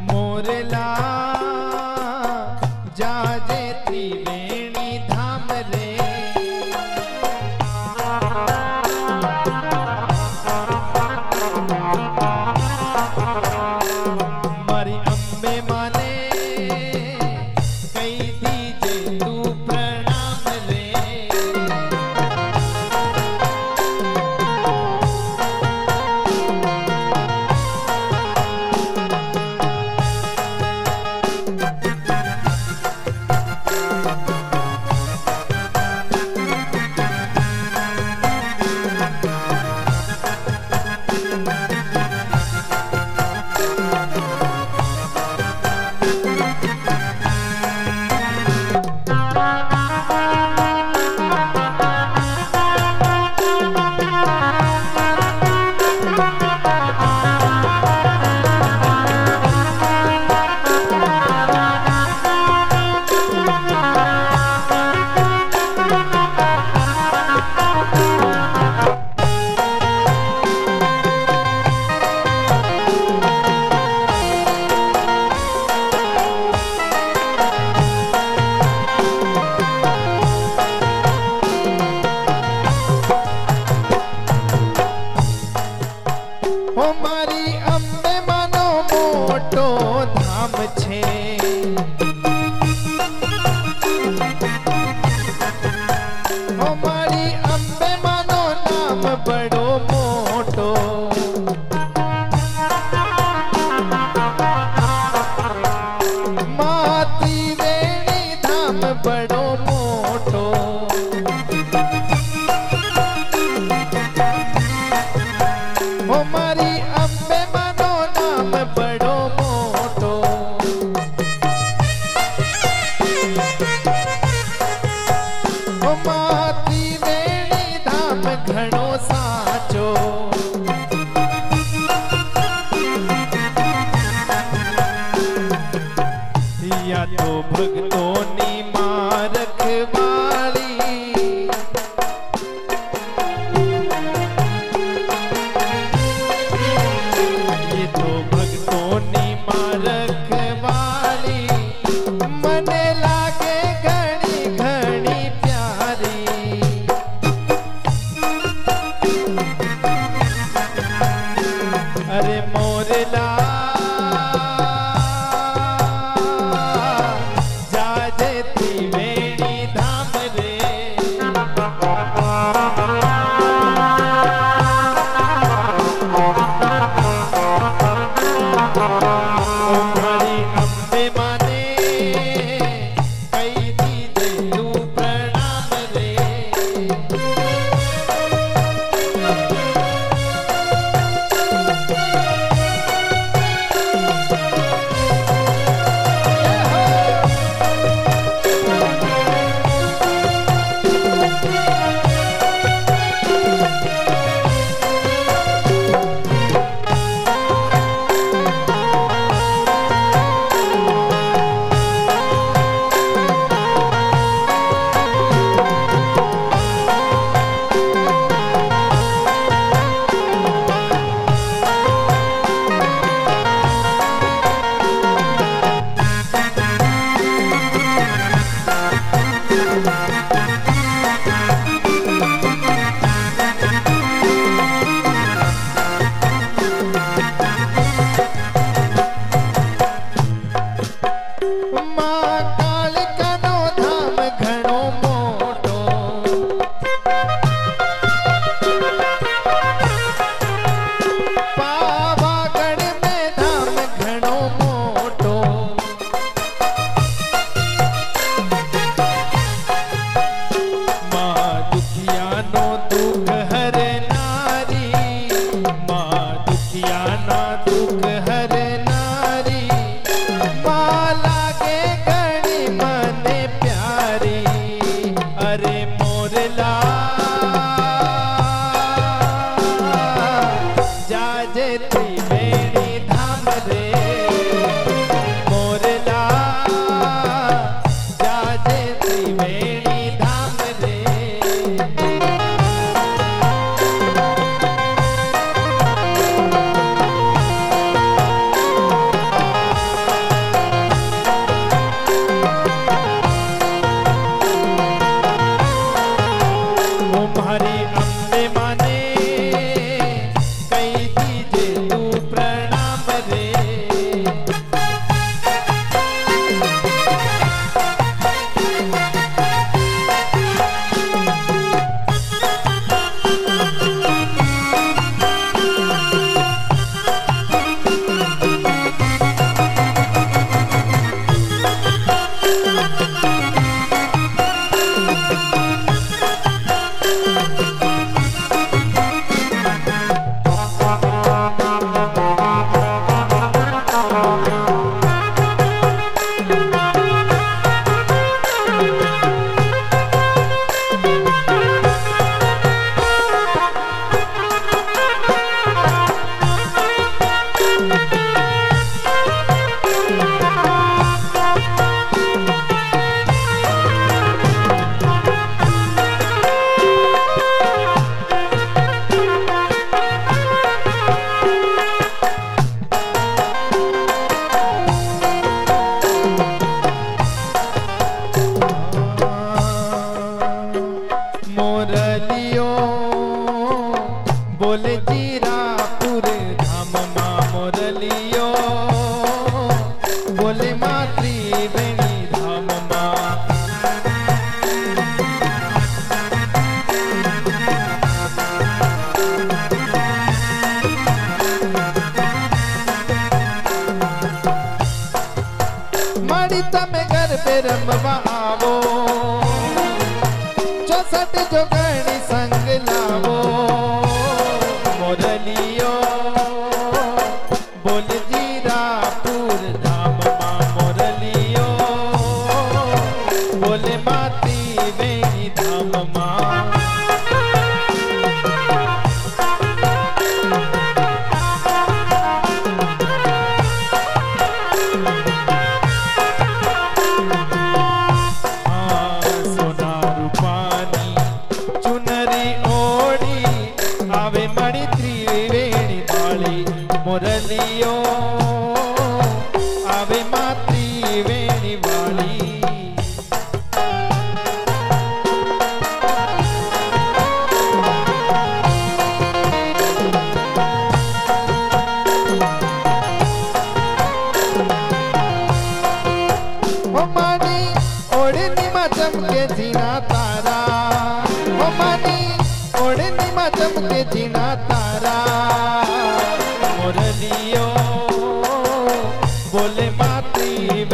मोरला जाजे त्रिवेणी धाम रे। मारी अम्बे माने कई दीजे तू प्रणाम रे। मारी अम्बे मानो मोटो धाम छे। मारी अम्बे मानो नाम बड़ो मोटो। माती वेणी धाम बड़ो मोटो। मारी अम्बे मानो नाम बड़ो मोटो। माती वेणी धाम घणो साचो। या तो भक्तों नी मां रखवाली। ये तो भक्तों नी मां रखवाली। मने लागे घणी घणी प्यारी। अरे मोरला जा તમે ગરબે રમવા આવો 64 જોગણી સંગ લાવો મોરલીઓ બોલ જીરાપુર ધામમાં મોરલીઓ બોલે માતી વેણી ધામમાં મોરલીઓ આવે માતી વેણી વાળી ઓ માની ઓળનીમાં ચમકે ઝીણા તારા ઓ માની ઓળનીમાં ચમકે ઝીણા તારા મોરલીઓ બોલે માતી